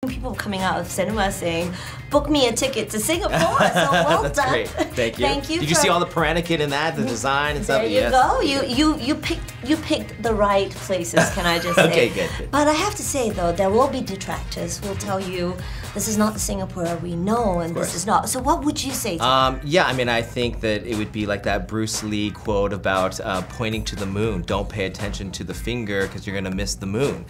People coming out of cinema saying, book me a ticket to Singapore, so well That's done. great. Thank you. Thank you. Did you see all the paranakit in that, the design and stuff? There you go. You picked the right places, can I just say. Okay, good. But I have to say though, there will be detractors who will tell you this is not the Singapore we know and this is not. So what would you say to yeah, I mean, I think that it would be like that Bruce Lee quote about pointing to the moon. Don't pay attention to the finger because you're gonna miss the moon.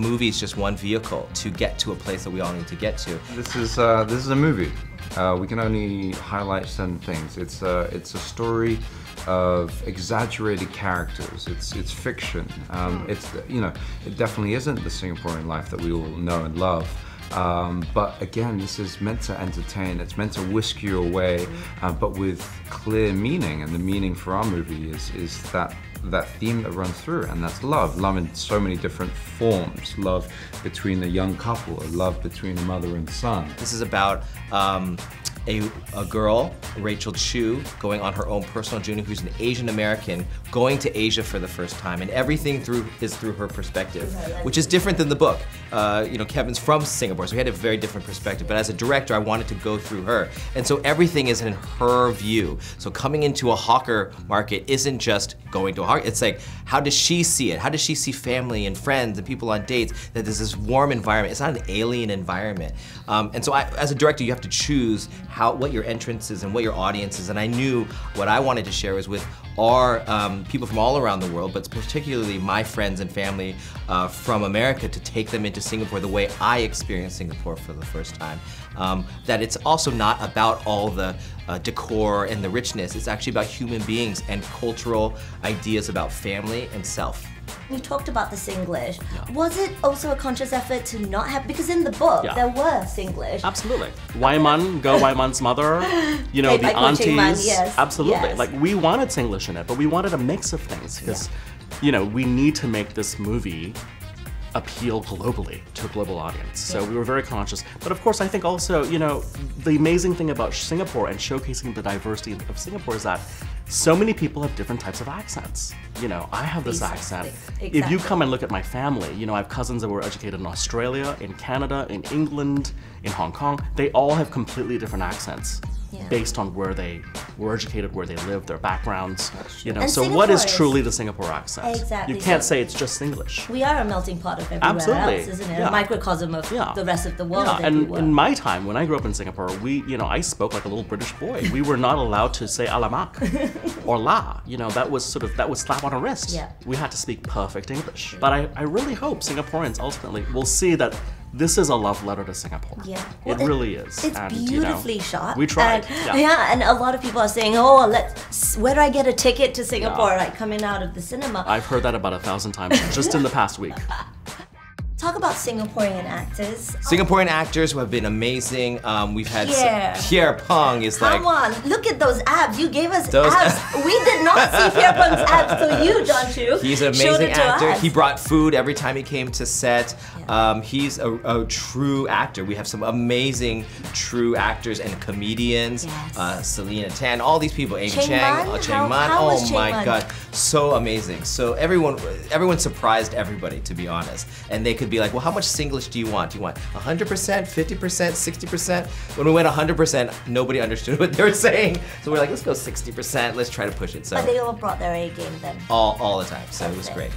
Movie is just one vehicle to get to a place that we all need to get to. This is a movie. We can only highlight certain things. It's a story of exaggerated characters. It's fiction. It definitely isn't the Singaporean life that we all know and love. But again, this is meant to entertain. It's meant to whisk you away, but with clear meaning. And the meaning for our movie is that theme that runs through, and that's love. Love in so many different forms. Love between a young couple, a love between a mother and son. This is about a girl, Rachel Chu, going on her own personal journey, who's an Asian American, going to Asia for the first time, and everything is through her perspective, which is different than the book. Kevin's from Singapore, so he had a very different perspective, but as a director, I wanted to go through her. And so everything is in her view. So coming into a hawker market isn't just going to a hawker, it's like, how does she see it? How does she see family and friends and people on dates, that there's this warm environment? It's not an alien environment. And so as a director, you have to choose what your entrance is and what your audience is, and I knew what I wanted to share was with our people from all around the world, but particularly my friends and family from America, to take them into Singapore the way I experienced Singapore for the first time. That it's also not about all the decor and the richness, it's actually about human beings and cultural ideas about family and self. You talked about the Singlish. Yeah. Was it also a conscious effort to not have, because in the book there were Singlish. Absolutely. Waiman, go Waiman's mother, the aunties. Yes. Absolutely. Yes. Like, we wanted Singlish in it, but we wanted a mix of things because, we need to make this movie appeal globally to a global audience. So we were very conscious. But of course, I think also, the amazing thing about Singapore and showcasing the diversity of Singapore is that so many people have different types of accents. I have this accent. Exactly. If you come and look at my family, I have cousins that were educated in Australia, in Canada, in England, in Hong Kong. They all have completely different accents based on where they were educated, where they live, their backgrounds. So what is truly the Singapore accent? Exactly. You can't say it's just English. We are a melting pot of everywhere else, isn't it? A microcosm of the rest of the world. Yeah, and in my time, when I grew up in Singapore, I spoke like a little British boy. We were not allowed to say alamak or la. That was slap on a wrist. Yeah. We had to speak perfect English. But I really hope Singaporeans ultimately will see that this is a love letter to Singapore. Yeah. Well, it really is. It's beautifully shot. We tried. And a lot of people are saying, oh, where do I get a ticket to Singapore, like coming out of the cinema? I've heard that about 1,000 times just in the past week. Talk about Singaporean actors. Singaporean actors who have been amazing. We've had Pierre Peng is like... Come on, look at those abs. You gave us abs. We did not see Pierre Peng's abs till you, John Chu. He's an amazing actor. He brought food every time he came to set. He's a true actor. We have some amazing true actors and comedians. Yes. Selena Tan, all these people. Amy Cheng Chang, Man? Cheng Man. How was Oh Cheng my Man? God, so amazing. So everyone surprised everybody, to be honest. And they could be like, well, how much Singlish do you want? Do you want 100%, 50%, 60%? When we went 100%, nobody understood what they were saying. So we're like, let's go 60%. Let's try to push it. So But they all brought their A game then. all the time. So it was great.